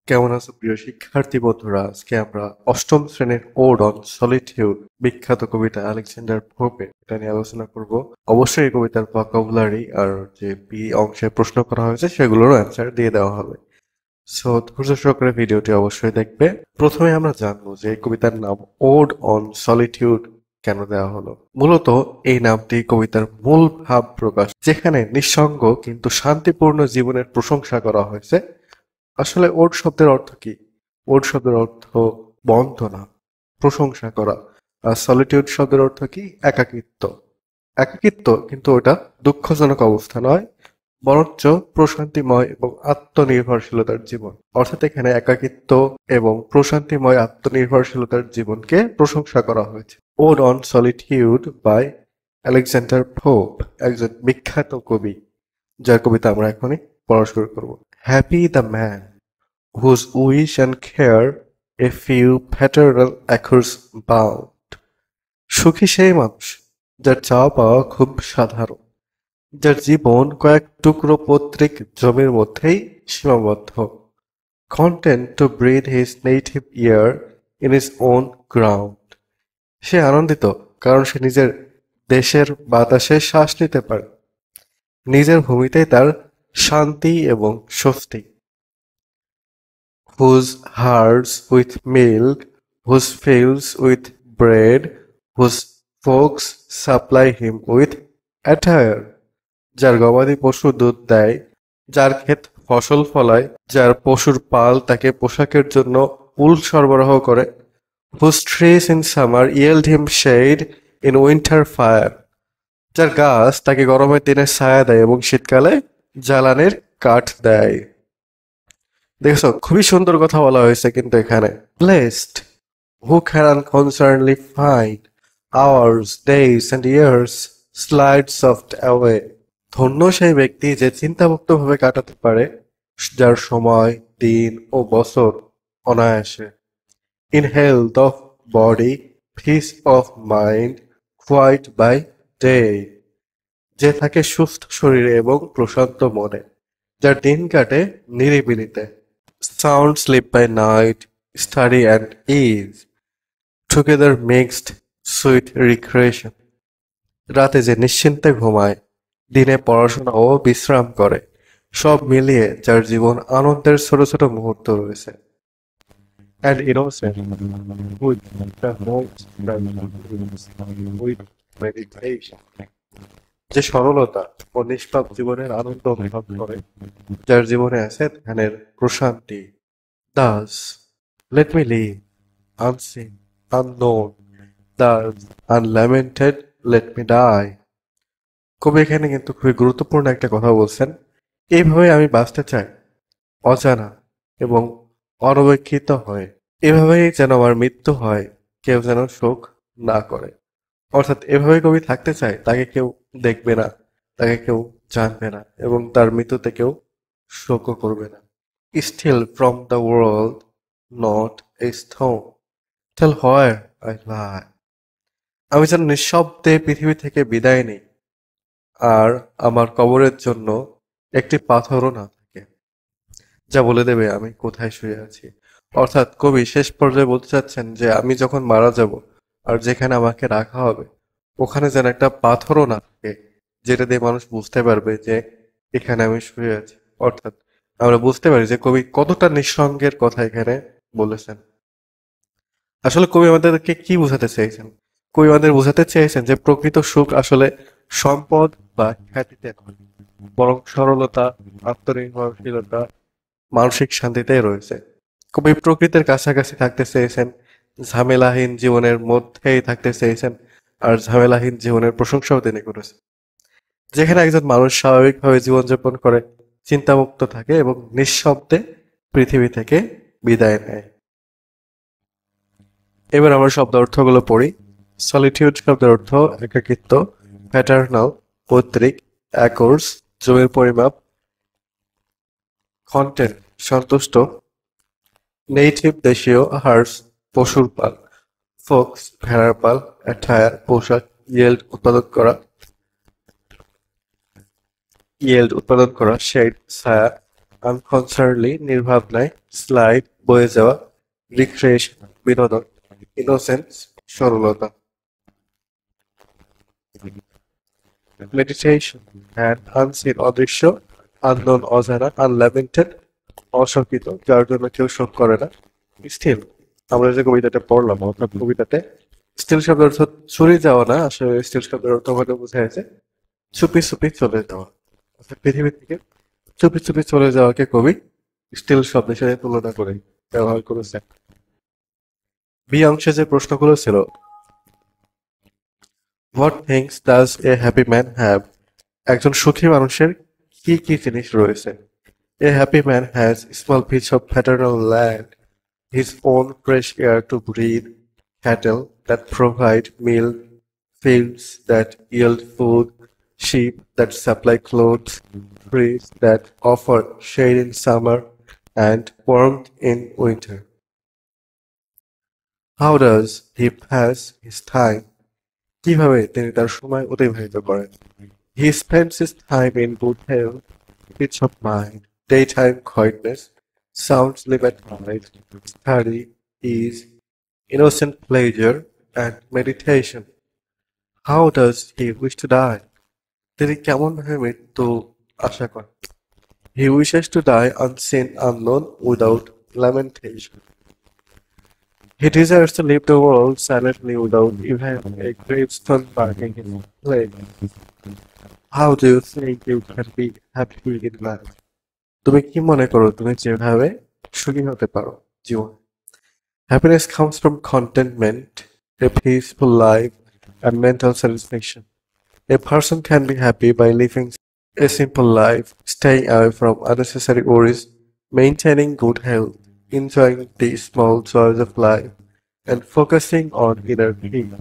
কেমন আছো প্রিয় শিক্ষার্থী বন্ধুরা? আজকে আমরা অষ্টম শ্রেণীর ওড অন সলিটিউড বিখ্যাত কবিতা আলেকজান্ডার পোপের এটা নিয়ে আলোচনা করব। অবশ্যই এই কবিতার ভোকাবুলারি আর যে বি অংশে প্রশ্ন করা হয়েছে সেগুলোরও অ্যান্সার দিয়ে দেওয়া হবে। সো ধৈর্য সহকারে ভিডিওটি অবশ্যই দেখবে। প্রথমে আমরা জানবো যে এই কবিতার নাম ওড অন সলিটিউড কেন দেওয়া হলো। মূলত এই নামটি কবিতার মূল ভাব প্রকাশ, যেখানে নিঃসঙ্গ কিন্তু শান্তিপূর্ণ জীবনের প্রশংসা করা হয়েছে। আসলে ওড শব্দের অর্থ কি? ওড শব্দের অর্থ বন্দনা, প্রশংসা করা। আর সলিটিউড শব্দের অর্থ কি? একাকিত্ব। একাকিত্ব কিন্তু ওটা দুঃখজনক অবস্থা নয়, বরঞ্চ প্রশান্তিময় এবং আত্মনির্ভরশীলতার জীবন। অর্থাৎ এখানে একাকিত্ব এবং প্রশান্তিময় আত্মনির্ভরশীলতার জীবনকে প্রশংসা করা হয়েছে। Ode on solitude by Alexander Pope, একজন বিখ্যাত কবি, যার কবিতা আমরা এখনই পড়া শুরু করবো। Happy the man whose wish and care a few paternal acres bound. সুখী সেই মানুষ যার চাওয়া পাওয়া খুব সাধারণ, যার জীবন কয়েক টুকরো পৈতৃক জমির মধ্যেই সীমাবদ্ধ। Content to breathe his native air in his own ground. সে আনন্দিত কারণ সে নিজের দেশের বাতাসে শ্বাস নিতে পারে, নিজের ভূমিতেই তার শান্তি এবং স্বস্তি। Whose herds with milk, whose fields with bread, whose folks supply him with attire. যার গবাদি পশু দুধ দেয়, যার ক্ষেত ফসল ফলায়, যার পশুর পাল তাকে পোশাকের জন্য উল সরবরাহ করে। Whose trees in summer yield him shade in winter fire. যার গাছ তাকে গরমের দিনে ছায়া দেয় এবং শীতকালে জ্বালানির কাঠ দেয়। দেখছো, খুবই সুন্দর কথা বলা হয়েছে কিন্তু এখানে। Blessed who can unconcernedly find hours, days and years slide soft away. ধন্য সেই ব্যক্তি যে চিন্তামুক্ত ভাবে কাটাতে পারে যার সময়, দিন ও বছর অনায়াসে। In health of body, peace of mind, quiet by day. যে থাকে সুস্থ শরীরে এবং প্রশান্ত মনে, যার দিন কাটে নিরিবিলিতে। Sound sleep by night, study and ease, together mixed sweet recreation. রাতে যে নিশ্চিন্তে ঘুমায়, দিনে পড়াশোনা ও বিশ্রাম করে, সব মিলিয়ে যার জীবন আনন্দের ছোট ছোট মুহূর্ত রয়েছে। And innocent with the most with meditation. যে সরলতা ও নিষ্পাপ জীবনের আনন্দ অনুভব করে, যার জীবনে আছে ধ্যানের প্রশান্তি। Thus, let me live, unseen, unknown, thus unlamented, let me die. কবি এখানে কিন্তু খুবই গুরুত্বপূর্ণ একটা কথা বলছেন। এইভাবে আমি বাঁচতে চাই, অজানা এবং অনবেক্ষিত হয়ে। এভাবেই যেন আমার মৃত্যু হয়, কেউ যেন শোক না করে। অর্থাৎ এভাবে কবি থাকতে চায়, তাকে কেউ দেখবে না, তাকে কেউ জানবে না এবং তার মৃত্যুতে কেউ শোকও করবে না। Still from the world, not a stone, till where I lie. আমি যেন নিঃশব্দে পৃথিবী থেকে বিদায় নিই, আর আমার কবরের জন্য একটি পাথরও না থাকে যা বলে দেবে আমি কোথায় শুয়ে আছি। অর্থাৎ কবি শেষ পর্যায়ে বলতে চাচ্ছেন যে আমি যখন মারা যাব আর যেখানে আমাকে রাখা হবে ওখানে যেন একটা পাথরও না থাকে, যেটা দিয়ে মানুষ বুঝতে পারবে যে এখানে আমি শুয়ে আছি। অর্থাৎ আমরা বুঝতে পারি যে কবি কতটা নিঃসঙ্গের কথা এখানে বলেছেন। আসলে কবি আমাদেরকে কি বোঝাতে চেয়েছেন? কবি আমাদের বোঝাতে চেয়েছেন যে প্রকৃত সুখ আসলে সম্পদ বা খ্যাতিতে নয়, বরং সরলতা, আত্মনির্ভরশীলতা, মানসিক শান্তিতেই রয়েছে। কবি প্রকৃতির কাছাকাছি থাকতে চেয়েছেন, ঝামেলাহীন জীবনের মধ্যেই থাকতে চেয়েছেন, আর ঝামেলাহীন জীবনের প্রশংসাও তিনি করেছেন। যেখানে একজন মানুষ স্বাভাবিকভাবে জীবনযাপন করে, চিন্তামুক্ত থাকে এবং নিঃশব্দে পৃথিবী থেকে বিদায় নেয়। এবার আমরা শব্দ অর্থগুলো পড়ি। সলিটিউড শব্দের অর্থ একাকিত্ব, প্যাটার্নাল পৈতৃক, অ্যাকর্স জমির পরিমাপ, কন্টেন্ট সন্তুষ্ট, নেটিভ দেশীয়, হার্স পশুর পাল, ফোক্স ভেড়ার পাল, অ্যাটায়ার পোশাক, ইয়েল্ড উৎপাদন করা, শেড ছায়া, আনকনসার্নলি নির্ভাবনায়, স্লাইড বয়ে যাওয়া, রিক্রিয়েশন বিনোদন, ইনোসেন্স সরলতা। মেডিটেশন অ্যান্ড আনসিন অদৃশ্য, আননোন অজানা, আনল্যামেন্টেড অশঙ্কিত, যার জন্য কেউ শোক করে না। স্টিল আমরা যে কবিতাটা পড়লাম অর্থাৎ কবিতাতে স্টিল শব্দের অর্থ চুরি যাওয়া না, আসলে স্টিল শব্দের অর্থ হয়তো বোঝাইছে চুপি চুপি চলে যাওয়া, অর্থাৎ পৃথিবী থেকে চুপি চুপি চলে যাওয়াকে কবি স্টিল শব্দের সাথে তুলনা করে ব্যবহার করেছেন। বি অংশে যে প্রশ্নগুলো ছিল, what things does a happy man have, একজন সুখী মানুষের কি কি জিনিস রয়েছে। A happy man has small pitch of paternal land, his own fresh air to breathe, cattle that provide milk, fields that yield food, sheep that supply clothes, trees that offer shade in summer and warmth in winter. How does he pass his time? কিভাবে তিনি তার সময় অতিবাহিত করেন? He spends his time in good health, peace of mind, daytime quietness, sound sleep at night, study, ease, innocent pleasure, and meditation. How does he wish to die? তিনি কেমনভাবে মৃত্যু আশা করেন? He wishes to die unseen, unknown, without lamentation. He desires to leave the world silently without even a gravestone marking his place. How do you think you can be happy in life? তুমি কি মনে করো তুমি যেভাবে সুখী হতে পারো জীবনে? Happiness comes from contentment, a peaceful life, and mental satisfaction. A person can be happy by living a simple life, staying away from unnecessary worries, maintaining good health, enjoying the small joys of life, and focusing on inner peace.